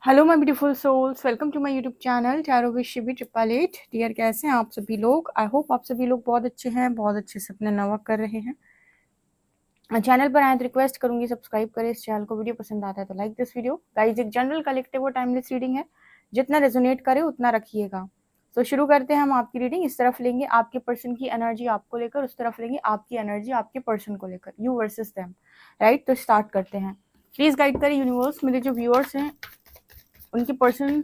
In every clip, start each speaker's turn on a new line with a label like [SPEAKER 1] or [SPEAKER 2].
[SPEAKER 1] Hello my beautiful souls, welcome to my YouTube channel tarot with Shibi 888। Dear, कैसे हैं आप सभी लोग? आई होप आप सभी लोग बहुत अच्छे हैं, बहुत अच्छे से अपना नवा कर रहे हैं। चैनल पर आए तो रिक्वेस्ट करूंगी सब्सक्राइब करें इस चैनल को। वीडियो पसंद आता है तो लाइक दिस वीडियो। गाइज, एक जनरल कलेक्टिव और टाइमलेस रीडिंग है, जितना रेजोनेट करे उतना रखिएगा। तो शुरू करते हैं हम आपकी रीडिंग। इस तरफ लेंगे आपके पर्सन की एनर्जी आपको लेकर, उस तरफ लेंगे आपकी एनर्जी आपके पर्सन को लेकर, यू वर्सेस देम। राइट, तो स्टार्ट करते हैं। प्लीज गाइड करें यूनिवर्स, मेरे जो व्यूअर्स हैं उनके पर्सन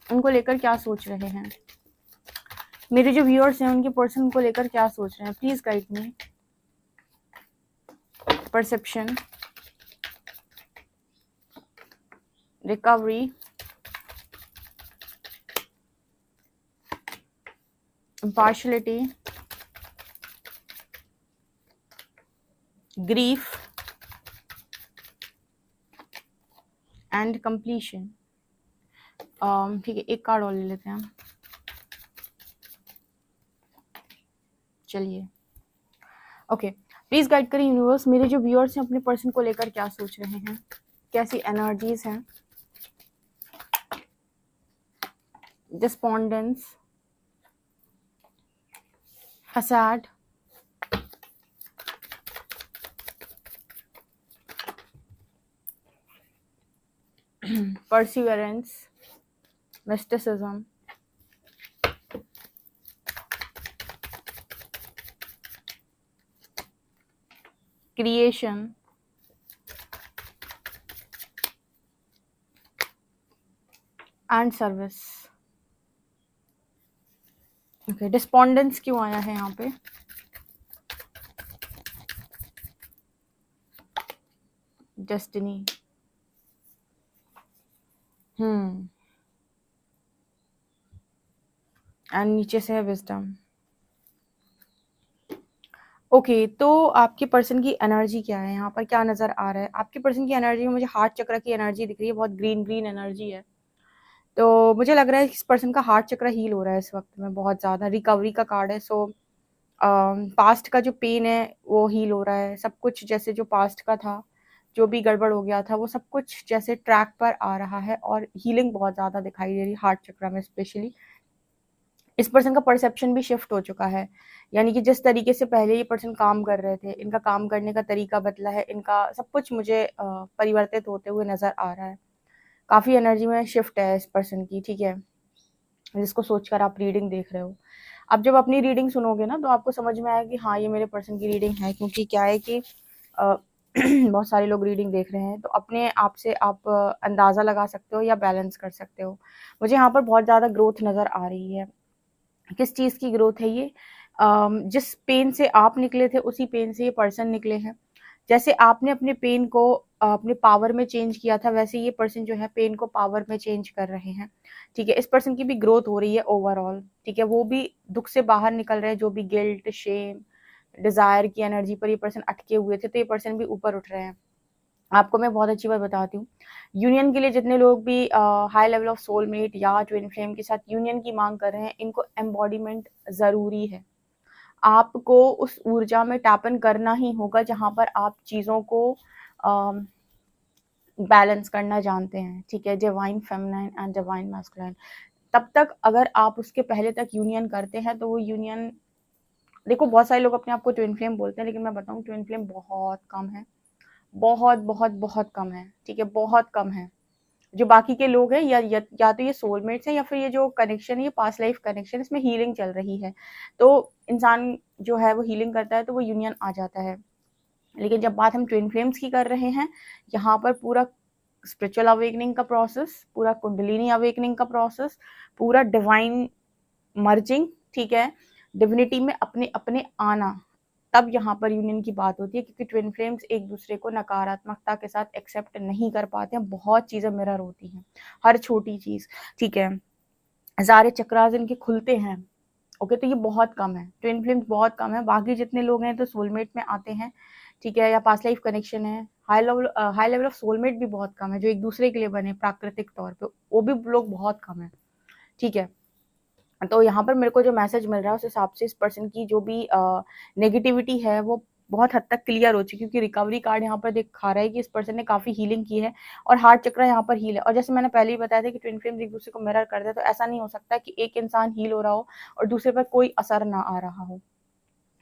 [SPEAKER 1] उनको लेकर क्या सोच रहे हैं। मेरे जो व्यूअर्स हैं उनके पर्सन को लेकर क्या सोच रहे हैं। Please guide me. Perception, recovery, impartiality, grief and completion। ठीक है, एक कार्ड और ले लेते हैं हम। चलिए, ओके। प्लीज गाइड करें यूनिवर्स, मेरे जो व्यूअर्स हैं अपने पर्सन को लेकर क्या सोच रहे हैं, कैसी एनर्जीज हैं। Despondence, facade, perseverance, mysticism, creation, and service. Okay, despondence क्यों आया है यहाँ पे? डेस्टिनी, एंड नीचे से है विजडम। ओके, तो आपके पर्सन की एनर्जी क्या है यहाँ पर, क्या नजर आ रहा है? आपके पर्सन की एनर्जी में मुझे हार्ट चक्र की एनर्जी दिख रही है, बहुत ग्रीन ग्रीन एनर्जी है। तो मुझे लग रहा है इस पर्सन का हार्ट चक्र हील हो रहा है इस वक्त में, बहुत ज्यादा। रिकवरी का कार्ड है। सो पास्ट का जो पेन है वो हील हो रहा है। सब कुछ जैसे जो पास्ट का था, जो भी गड़बड़ हो गया था, वो सब कुछ जैसे ट्रैक पर आ रहा है और हीलिंग बहुत ज्यादा दिखाई दे रही है हार्ट चक्र में स्पेशली। इस पर्सन का परसेप्शन भी शिफ्ट हो चुका है, यानी कि जिस तरीके से पहले ये पर्सन काम कर रहे थे, इनका काम करने का तरीका बदला है, इनका सब कुछ मुझे परिवर्तित होते हुए नजर आ रहा है। काफी एनर्जी में शिफ्ट है इस पर्सन की, ठीक है, जिसको सोचकर आप रीडिंग देख रहे हो। अब जब अपनी रीडिंग सुनोगे ना तो आपको समझ में आएगा कि हाँ, ये मेरे पर्सन की रीडिंग है। क्योंकि क्या है कि बहुत सारे लोग रीडिंग देख रहे हैं, तो अपने आप से आप अंदाजा लगा सकते हो या बैलेंस कर सकते हो। मुझे यहाँ पर बहुत ज्यादा ग्रोथ नजर आ रही है। किस चीज की ग्रोथ है ये? जिस पेन से आप निकले थे उसी पेन से ये पर्सन निकले हैं। जैसे आपने अपने पेन को अपने पावर में चेंज किया था, वैसे ये पर्सन जो है पेन को पावर में चेंज कर रहे हैं। ठीक है, इस पर्सन की भी ग्रोथ हो रही है ओवरऑल। ठीक है, वो भी दुख से बाहर निकल रहे हैं। जो भी गिल्ट, शेम, डिजायर की एनर्जी पर ये पर्सन अटके हुए थे, तो ये पर्सन भी ऊपर उठ रहे हैं। आपको मैं बहुत अच्छी बात बताती हूँ। यूनियन के लिए जितने लोग भी हाई लेवल ऑफ सोलमेट या ट्विन फ्लेम के साथ यूनियन की मांग कर रहे हैं, इनको एम्बॉडीमेंट जरूरी है। आपको उस ऊर्जा में टैपन करना ही होगा जहां पर आप चीजों को बैलेंस करना जानते हैं। ठीक है, divine feminine and divine masculine. तब तक अगर आप उसके पहले तक यूनियन करते हैं तो वो यूनियन, देखो बहुत सारे लोग अपने आप को ट्विन फ्लेम बोलते हैं, लेकिन मैं बताऊं ट्विन फ्लेम बहुत कम है, बहुत बहुत बहुत कम है। ठीक है, बहुत कम है। जो बाकी के लोग हैं या तो ये सोलमेट्स हैं, या फिर ये जो कनेक्शन है ये पास्ट लाइफ कनेक्शन, इसमें हीलिंग चल रही है। तो इंसान जो है वो हीलिंग करता है तो वो यूनियन आ जाता है। लेकिन जब बात हम ट्विन फ्लेम्स की कर रहे हैं, यहाँ पर पूरा स्पिरिचुअल अवेकनिंग का प्रोसेस, पूरा कुंडलिनी अवेकनिंग का प्रोसेस, पूरा डिवाइन मर्जिंग, ठीक है, डिविनिटी में अपने अपने आना, तब यहाँ पर यूनियन की बात होती है। क्योंकि ट्विन फ्लेम्स एक दूसरे को नकारात्मकता के साथ एक्सेप्ट नहीं कर पाते हैं। बहुत चीजें मिरर होती हैं, हर छोटी चीज। ठीक है, सारे चक्रास इनके खुलते हैं। ओके, तो ये बहुत कम है, ट्विन फ्लेम्स बहुत कम है। बाकी जितने लोग हैं तो सोलमेट में आते हैं, ठीक है, या पास्ट लाइफ कनेक्शन है। हाई लेवल ऑफ सोलमेट भी बहुत कम है, जो एक दूसरे के लिए बने प्राकृतिक तौर पे, वो भी लोग बहुत कम है। ठीक है, तो यहाँ पर मेरे को जो मैसेज मिल रहा है उस हिसाब से इस पर्सन की जो भी नेगेटिविटी है वो बहुत हद तक क्लियर हो चुकी है, क्योंकि रिकवरी कार्ड यहाँ पर दिखा रहा है कि इस पर्सन ने काफ़ी हीलिंग की है और हार्ट चक्र यहाँ पर हील है। और जैसे मैंने पहले ही बताया था कि ट्विन फ्लेम्स एक दूसरे को मिरर करते हैं, तो ऐसा नहीं हो सकता कि एक इंसान हील हो रहा हो और दूसरे पर कोई असर ना आ रहा हो।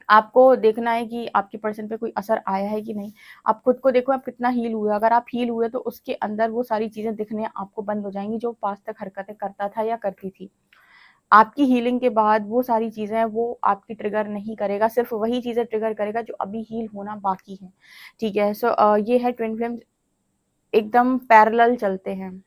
[SPEAKER 1] आपको देखना है कि आपके पर्सन पे कोई असर आया है कि नहीं। आप खुद को देखो आप कितना हील हुए। अगर आप हील हुए तो उसके अंदर वो सारी चीज़ें दिखने आपको बंद हो जाएँगी जो पास्ट तक हरकतें करता था या करती थी। आपकी हीलिंग के बाद वो सारी चीज़ें वो आपकी ट्रिगर नहीं करेगा, सिर्फ़ वही चीज़ें ट्रिगर करेगा जो अभी हील होना बाकी है। ठीक है? सो ये है ट्विन फ्लेम्स एकदम पैरेलल चलते हैं।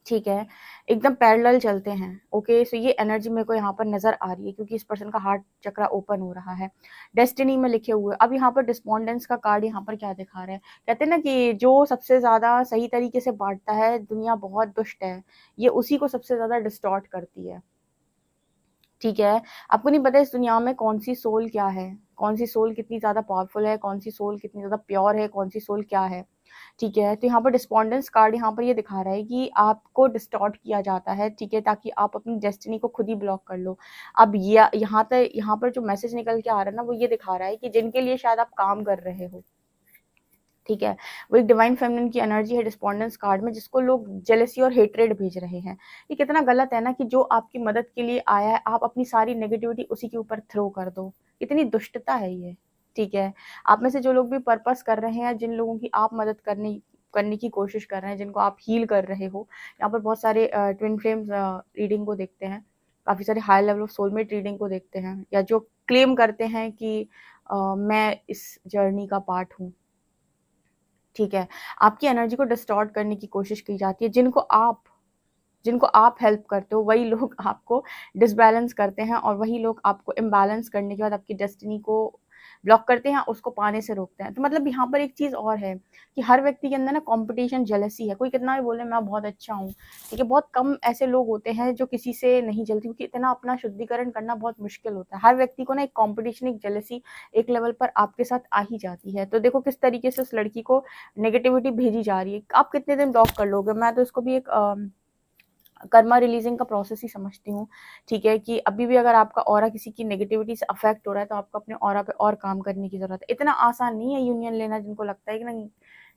[SPEAKER 1] ठीक है, एकदम पैरेलल चलते हैं। ओके, सो ये एनर्जी मेरे को यहाँ पर नज़र आ रही है, क्योंकि इस पर्सन का हार्ट चक्रा ओपन हो रहा है। डेस्टिनी में लिखे हुए अब यहाँ पर डिस्पोंडेंस का कार्ड यहाँ पर क्या दिखा रहा है? कहते हैं ना कि जो सबसे ज़्यादा सही तरीके से बाँटता है, दुनिया बहुत दुष्ट है। ये उसी को सबसे ज़्यादा डिस्टॉर्ट करती है। ठीक है? आपको नहीं पता इस दुनिया में कौन-सी सोल क्या है, कौन-सी सोल कितनी ज़्यादा पावरफुल है, कौन-सी सोल कितनी ज़्यादा प्योर है, कौन-सी सोल क्या है। ठीक है? तो यहाँ पर डिस्पोंडेंस कार्ड यहाँ पर ये दिखा रहा है कि आपको डिस्टॉर्ट किया जाता है, ठीक है? ताकि आप अपनी डेस्टिनी को खुद ही ब्लॉक कर लो। अब य यहाँ पर जो मैसेज निकल के आ रहा है ना, वो ये दिखा रहा है कि जिनके लिए शायद आप काम कर रहे हो, ठीक है? वो एक डिवाइन फेमिनिन की एनर्जी है डिस्पोंडेंस कार्ड में, जिसको लोग जेलसी और हेट्रेड भेज रहे हैं। ये कितना गलत है ना कि जो आपकी मदद के लिए आया है, आप अपनी सारी नेगेटिविटी उसी के ऊपर थ्रो कर दो। इतनी दुष्टता है ये, ठीक है? आप में से जो लोग भी पर्पस कर रहे हैं, जिन लोगों की आप मदद करने की कोशिश कर रहे हैं, जिनको आप हील कर रहे हो, यहाँ पर बहुत सारे ट्विन फ्लेम्स रीडिंग को देखते हैं, काफ़ी सारे high level of soulmate reading को देखते हैं, या जो क्लेम करते हैं कि मैं इस जर्नी का पार्ट हूँ। ठीक है, आपकी एनर्जी को डिस्टॉर्ट करने की कोशिश की जाती है। जिनको आप हेल्प करते हो, वही लोग आपको डिसबैलेंस करते हैं और वही लोग आपको इम्बैलेंस करने के बाद आपकी डेस्टिनी को ब्लॉक करते हैं, उसको पाने से रोकते हैं। तो मतलब यहाँ पर एक चीज़ और है कि हर व्यक्ति के अंदर ना कॉम्पिटिशन, जेलसी है। कोई कितना भी बोले मैं बहुत अच्छा हूँ, ठीक है? बहुत कम ऐसे लोग होते हैं जो किसी से नहीं जलते, क्योंकि इतना अपना शुद्धिकरण करना बहुत मुश्किल होता है। हर व्यक्ति को ना एक कॉम्पिटिशन, एक जेलसी एक लेवल पर आपके साथ आ ही जाती है। तो देखो किस तरीके से उस लड़की को नेगेटिविटी भेजी जा रही है। आप कितने दिन ब्लॉक कर लोगे? मैं तो इसको भी एक कर्मा रिलीजिंग का प्रोसेस ही समझती हूँ, ठीक है? कि अभी भी अगर आपका ऑरा किसी की नेगेटिविटी से अफेक्ट हो रहा है, तो आपको अपने ऑरा पे और काम करने की ज़रूरत है। इतना आसान नहीं है यूनियन लेना, जिनको लगता है कि नहीं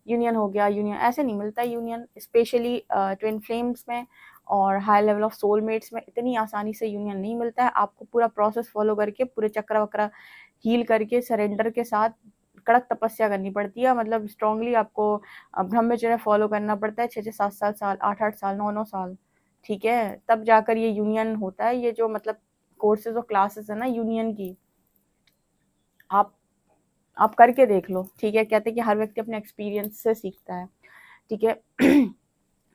[SPEAKER 1] यूनियन हो गया, यूनियन ऐसे नहीं मिलता यूनियन, स्पेशली ट्विन फ्लेम्स में और हाई लेवल ऑफ सोलमेट्स में इतनी आसानी से यूनियन नहीं मिलता है। आपको पूरा प्रोसेस फॉलो करके, पूरे चक्र-वक्र हील करके, सरेंडर के साथ कड़क तपस्या करनी पड़ती है। मतलब स्ट्रांगली आपको ब्रह्मचर्य फॉलो करना पड़ता है 6-6, 7-7 साल, 8-8 साल, 9-9 साल। ठीक है? तब जाकर ये यूनियन होता है। ये जो मतलब कोर्सेज़ और क्लासेस है ना यूनियन की, आप आप करके देख लो, ठीक है? कहते हैं कि हर व्यक्ति अपने एक्सपीरियंस से सीखता है, ठीक है?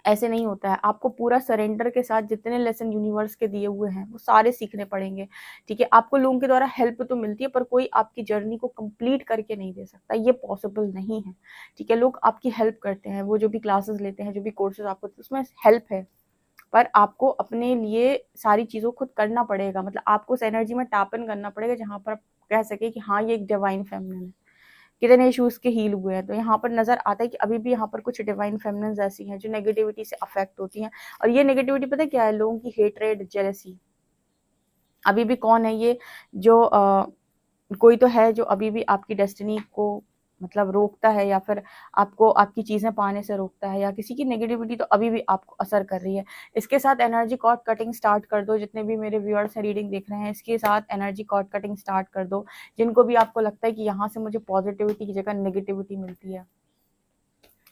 [SPEAKER 1] ऐसे नहीं होता है। आपको पूरा सरेंडर के साथ जितने लेसन यूनिवर्स के दिए हुए हैं, वो सारे सीखने पड़ेंगे, ठीक है? आपको लोगों के द्वारा हेल्प तो मिलती है, पर कोई आपकी जर्नी को कंप्लीट करके नहीं दे सकता, ये पॉसिबल नहीं है, ठीक है? लोग आपकी हेल्प करते हैं, वो जो भी क्लासेस लेते हैं, जो भी कोर्सेज़ आपको उसमें हेल्प है। पर आपको अपने लिए सारी चीज़ों को खुद करना पड़ेगा। मतलब आपको उस एनर्जी में टैप इन करना पड़ेगा जहाँ पर आप कह सकें कि हाँ, ये एक डिवाइन फेमिनिन है। कितने इश्यूज़ के हील हुए हैं, तो यहाँ पर नज़र आता है कि अभी भी यहाँ पर कुछ डिवाइन फेमिनिन्स ऐसी हैं जो नेगेटिविटी से अफेक्ट होती हैं। और ये नेगेटिविटी पता है क्या है? लोगों की हेट्रेड, जेलसी। अभी भी कौन है ये जो कोई तो है जो अभी भी आपकी डेस्टिनी को मतलब रोकता है, या फिर आपको आपकी चीज़ें पाने से रोकता है, या किसी की नेगेटिविटी तो अभी भी आपको असर कर रही है। इसके साथ एनर्जी कॉर्ड कटिंग स्टार्ट कर दो। जितने भी मेरे व्यूअर्स हैं रीडिंग देख रहे हैं, इसके साथ एनर्जी कॉर्ड कटिंग स्टार्ट कर दो। जिनको भी आपको लगता है कि यहाँ से मुझे पॉजिटिविटी की जगह नेगेटिविटी मिलती है,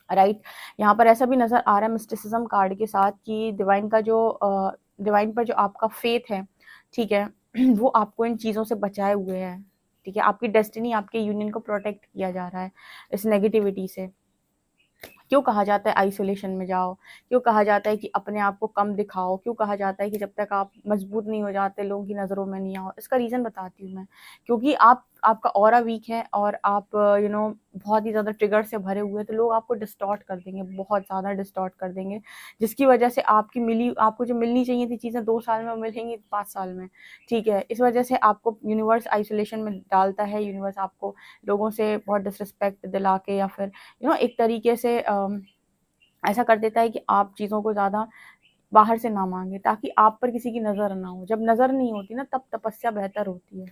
[SPEAKER 1] राइट? यहाँ पर ऐसा भी नज़र आ रहा है मिस्टिसिज्म कार्ड के साथ कि डिवाइन पर जो आपका फेथ है, ठीक है? वो आपको इन चीज़ों से बचाए हुए है, ठीक है? आपकी डेस्टिनी, आपके यूनियन को प्रोटेक्ट किया जा रहा है इस नेगेटिविटी से। क्यों कहा जाता है आइसोलेशन में जाओ? क्यों कहा जाता है कि अपने आप को कम दिखाओ? क्यों कहा जाता है कि जब तक आप मजबूत नहीं हो जाते, लोगों की नज़रों में नहीं आओ? इसका रीज़न बताती हूँ मैं। क्योंकि आपका ऑरा वीक है और आप बहुत ही ज़्यादा ट्रिगर से भरे हुए हैं, तो लोग आपको डिस्टॉर्ट कर देंगे, बहुत ज़्यादा डिस्टॉर्ट कर देंगे, जिसकी वजह से आपको जो मिलनी चाहिए थी चीज़ें 2 साल में, वो मिलेंगी 5 साल में, ठीक है? इस वजह से आपको यूनिवर्स आइसोलेशन में डालता है। यूनिवर्स आपको लोगों से बहुत डिसरिस्पेक्ट दिला के, या फिर एक तरीके से ऐसा कर देता है कि आप चीज़ों को ज़्यादा बाहर से ना माँगे, ताकि आप पर किसी की नज़र ना हो। जब नज़र नहीं होती ना, तब तपस्या बेहतर होती है,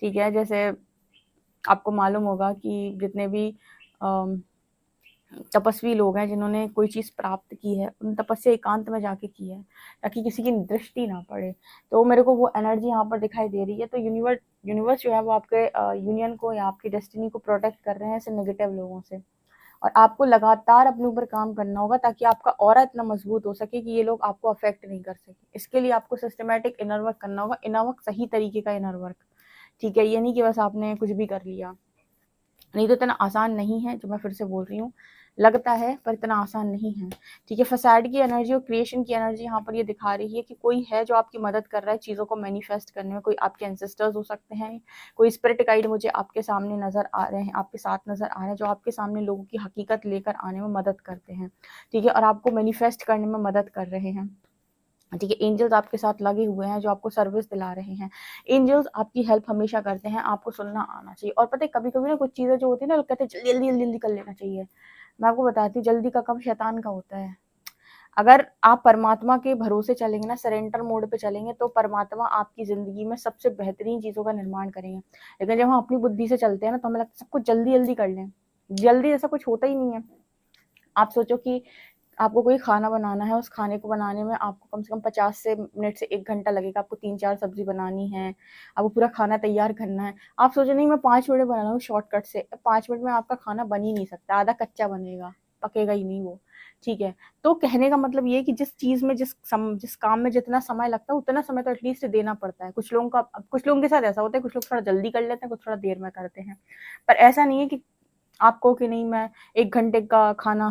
[SPEAKER 1] ठीक है? जैसे आपको मालूम होगा कि जितने भी तपस्वी लोग हैं जिन्होंने कोई चीज़ प्राप्त की है, उन तपस्या एकांत में जाके की है ताकि किसी की दृष्टि ना पड़े। तो मेरे को वो एनर्जी यहाँ पर दिखाई दे रही है। तो यूनिवर्स जो है वो आपके यूनियन को या आपकी डेस्टिनी को प्रोटेक्ट कर रहे हैं ऐसे नेगेटिव लोगों से। और आपको लगातार अपने ऊपर काम करना होगा ताकि आपका ऑरा इतना मजबूत हो सके कि ये लोग आपको अफेक्ट नहीं कर सके। इसके लिए आपको सिस्टमेटिक इनर वर्क करना होगा, इनर वर्क सही तरीके का इनर वर्क, ठीक है। ये नहीं कि बस आपने कुछ भी कर लिया, नहीं तो इतना आसान नहीं है, जो मैं फिर से बोल रही हूँ, लगता है पर इतना आसान नहीं है, ठीक है। फसाड की एनर्जी और क्रिएशन की एनर्जी यहाँ पर ये दिखा रही है कि कोई है जो आपकी मदद कर रहा है चीज़ों को मैनिफेस्ट करने में। कोई आपके एंसेस्टर्स हो सकते हैं, कोई स्पिरिट गाइड मुझे आपके सामने नजर आ रहे हैं, आपके साथ नजर आ रहे हैं, जो आपके सामने लोगों की हकीकत लेकर आने में मदद करते हैं, ठीक है, और आपको मैनिफेस्ट करने में मदद कर रहे हैं, ठीक है। एंजल्स आपके साथ लगे हुए हैं जो आपको सर्विस दिला रहे हैं। एंजल्स आपकी हेल्प हमेशा करते हैं, आपको सुनना आना चाहिए। और पता है कभी कभी ना कुछ चीज़ें जो होती है ना, लोग कहते हैं जल्दी जल्दी जल्दी जल्दी कर लेना चाहिए। मैं आपको बताती हूँ, जल्दी का काम शैतान का होता है। अगर आप परमात्मा के भरोसे चलेंगे ना, सरेंडर मोड पे चलेंगे, तो परमात्मा आपकी जिंदगी में सबसे बेहतरीन चीज़ों का निर्माण करेंगे। लेकिन जब हम अपनी बुद्धि से चलते हैं ना, तो हमें लगता है सब कुछ जल्दी जल्दी कर लें। जल्दी ऐसा कुछ होता ही नहीं है। आप सोचो कि आपको कोई खाना बनाना है, उस खाने को बनाने में आपको कम से कम 50 से मिनट से 1 घंटा लगेगा। आपको 3-4 सब्जी बनानी है, आपको पूरा खाना तैयार करना है। आप सोचो नहीं मैं 5 मिनट में बना लूँ शॉर्टकट से, 5 मिनट में आपका खाना बन ही नहीं सकता, आधा कच्चा बनेगा, पकेगा ही नहीं वो, ठीक है। तो कहने का मतलब ये है कि जिस चीज़ में जिस काम में जितना समय लगता है, उतना समय तो एटलीस्ट देना पड़ता है। कुछ लोगों के साथ ऐसा होता है, कुछ लोग थोड़ा जल्दी कर लेते हैं, कुछ थोड़ा देर में करते हैं। पर ऐसा नहीं है कि आपको कि नहीं मैं 1 घंटे का खाना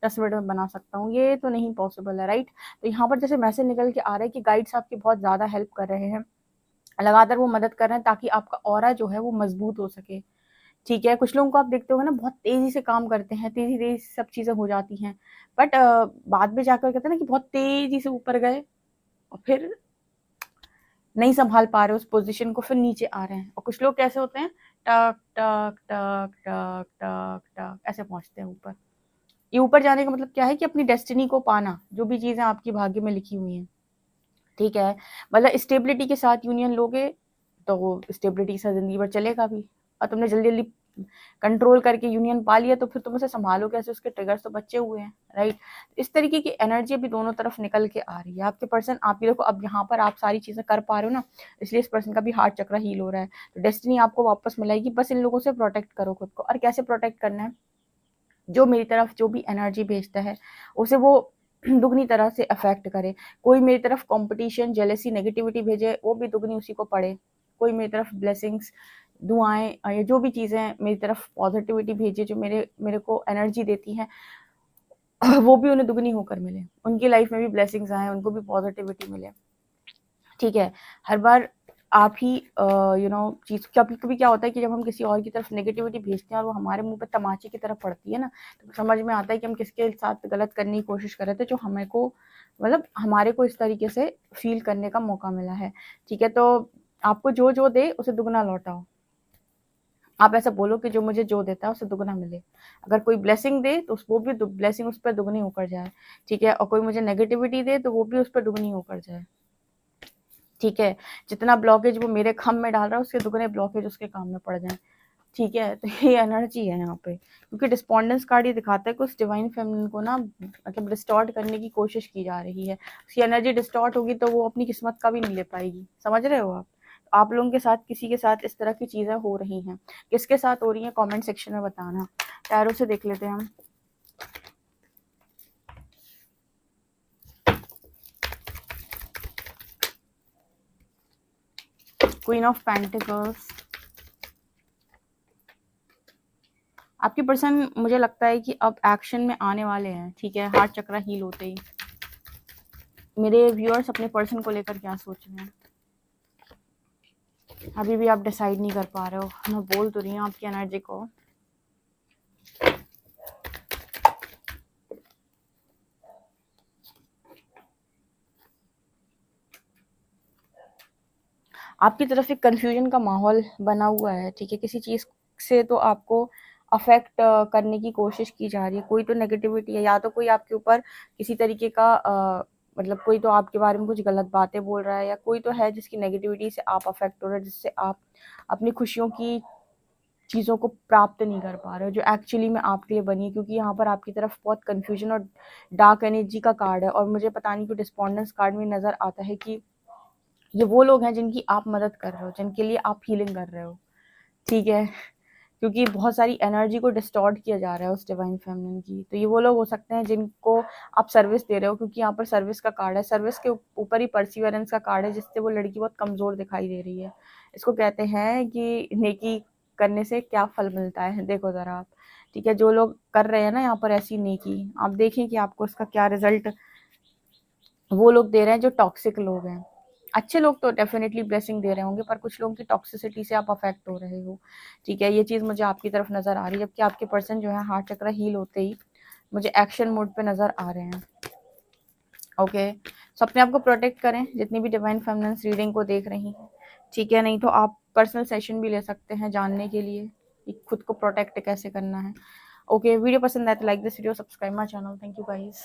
[SPEAKER 1] 10 मिनट में बना सकता हूँ, ये तो नहीं पॉसिबल है, राइट। तो यहाँ पर जैसे मैसेज निकल के आ रहा है कि गाइड्स आपकी बहुत ज़्यादा हेल्प कर रहे हैं, लगातार वो मदद कर रहे हैं ताकि आपका ऑरा जो है वो मजबूत हो सके, ठीक है। कुछ लोगों को आप देखते हो ना, बहुत तेजी से काम करते हैं, तेजी तेजी से सब चीज़ें हो जाती हैं, बट बाद में जाकर कहते हैं ना कि बहुत तेजी से ऊपर गए और फिर नहीं संभाल पा रहे उस पोजीशन को, फिर नीचे आ रहे हैं। और कुछ लोग कैसे होते हैं, टक टक टक टक टक टक ऐसे पहुंचते हैं ऊपर। ये ऊपर जाने का मतलब क्या है कि अपनी डेस्टिनी को पाना, जो भी चीजें आपकी भाग्य में लिखी हुई हैं, ठीक है। मतलब स्टेबिलिटी के साथ यूनियन लोगे तो वो स्टेबिलिटी के साथ जिंदगी भर चलेगा भी। और तुमने जल्दी जल्दी कंट्रोल करके यूनियन पा लिया तो फिर तुम उसे संभालो कैसे, उसके ट्रिगर्स तो बचे हुए हैं, राइट। इस तरीके की एनर्जी अभी दोनों तरफ निकल के आ रही है। आपके पर्सन, आप ही देखो अब यहाँ पर आप सारी चीजें कर पा रहे हो ना, इसलिए इस पर्सन का भी हार्ट चक्र हील हो रहा है। तो डेस्टिनी आपको वापस मिलाएगी, बस इन लोगों से प्रोटेक्ट करो खुद को। और कैसे प्रोटेक्ट करना है, जो मेरी तरफ जो भी एनर्जी भेजता है उसे वो दुगनी तरह से अफेक्ट करे। कोई मेरी तरफ कंपटीशन, जेलेसी, नेगेटिविटी भेजे, वो भी दुगनी उसी को पड़े। कोई मेरी तरफ ब्लेसिंग्स, दुआएं, ये जो भी चीज़ें मेरी तरफ पॉजिटिविटी भेजे, जो मेरे को एनर्जी देती हैं, वो भी उन्हें दुगनी होकर मिले। उनकी लाइफ में भी ब्लेसिंग्स आए, उनको भी पॉजिटिविटी मिले, ठीक है। हर बार आप ही चीज़, कभी कभी क्या होता है कि जब हम किसी और की तरफ नेगेटिविटी भेजते हैं और वो हमारे मुंह पे तमाचे की तरफ पड़ती है ना, तो समझ में आता है कि हम किसके साथ गलत करने की कोशिश कर रहे थे, जो हमें को मतलब हमारे को इस तरीके से फील करने का मौका मिला है, ठीक है। तो आपको जो जो दे उसे दुगना लौटाओ। आप ऐसा बोलो कि जो मुझे जो देता है उसे दुगना मिले। अगर कोई ब्लेसिंग दे तो वो भी ब्लेसिंग उस पर दुगनी होकर जाए, ठीक है। और कोई मुझे नेगेटिविटी दे तो वो भी उस पर दुगनी होकर जाए, ठीक है। जितना ब्लॉकेज वो मेरे काम में डाल रहा है उसके दुगने ब्लॉकेज उसके काम में पड़ जाए, ठीक है। तो ये एनर्जी है यहाँ पे, क्योंकि डिस्पोंडेंस कार्ड ये दिखाता है कि उस डिवाइन फेमिनिन को ना मतलब डिस्टॉर्ट करने की कोशिश की जा रही है। उसकी एनर्जी डिस्टॉर्ट होगी तो वो अपनी किस्मत का भी नहीं ले पाएगी, समझ रहे हो आप लोगों के साथ किसी के साथ इस तरह की चीजें हो रही हैं। किसके साथ हो रही हैं कमेंट सेक्शन में बताना। टैरो से देख लेते हैं हम। क्वीन ऑफ पेंटिकल्स, आपकी पर्सन मुझे लगता है कि अब एक्शन में आने वाले हैं, ठीक है। हार्ट चक्र हील होते ही। मेरे व्यूअर्स अपने पर्सन को लेकर क्या सोच रहे हैं, अभी भी आप डिसाइड नहीं कर पा रहे हो। मैं बोल तो रही हूँ आपकी एनर्जी को। आपकी तरफ एक कंफ्यूजन का माहौल बना हुआ है, ठीक है। किसी चीज़ से तो आपको अफेक्ट करने की कोशिश की जा रही है। कोई तो नेगेटिविटी है, या तो कोई आपके ऊपर किसी तरीके का मतलब कोई तो आपके बारे में कुछ गलत बातें बोल रहा है, या कोई तो है जिसकी नेगेटिविटी से आप अफेक्ट हो रहे हैं, जिससे आप अपनी खुशियों की चीज़ों को प्राप्त नहीं कर पा रहे हो जो एक्चुअली में आपके लिए बनी है, क्योंकि यहाँ पर आपकी तरफ बहुत कन्फ्यूजन और डार्क एनर्जी का कार्ड है। और मुझे पता नहीं क्यों डिस्पोंडेंस कार्ड में नज़र आता है कि ये वो लोग हैं जिनकी आप मदद कर रहे हो, जिनके लिए आप हीलिंग कर रहे हो, ठीक है, क्योंकि बहुत सारी एनर्जी को डिस्टॉर्ट किया जा रहा है उस डिवाइन फेमिनिन की। तो ये वो लोग हो सकते हैं जिनको आप सर्विस दे रहे हो, क्योंकि यहाँ पर सर्विस का कार्ड है, सर्विस के ऊपर ही परसिवरेंस का कार्ड है, जिससे वो लड़की बहुत कमज़ोर दिखाई दे रही है। इसको कहते हैं कि नेकी करने से क्या फल मिलता है, देखो ज़रा आप, ठीक है, जो लोग कर रहे हैं ना यहाँ पर ऐसी नेकी, आप देखें कि आपको इसका क्या रिजल्ट वो लोग दे रहे हैं जो टॉक्सिक लोग हैं। अच्छे लोग तो डेफिनेटली ब्लेसिंग दे रहे होंगे, पर कुछ लोगों की टॉक्सिसिटी से आप अफेक्ट हो रहे हो, ठीक है, ये चीज़ मुझे आपकी तरफ नज़र आ रही है। जबकि आपके पर्सन जो है हार्ट चक्र हील होते ही मुझे एक्शन मोड पे नज़र आ रहे हैं। ओके, सो अपने आप को प्रोटेक्ट करें जितनी भी डिवाइन फेमिनिन्स रीडिंग को देख रही हैं, ठीक है, नहीं तो आप पर्सनल सेशन भी ले सकते हैं जानने के लिए कि खुद को प्रोटेक्ट कैसे करना है। ओके, वीडियो पसंद आए तो like this video, subscribe my channel. Thank you guys.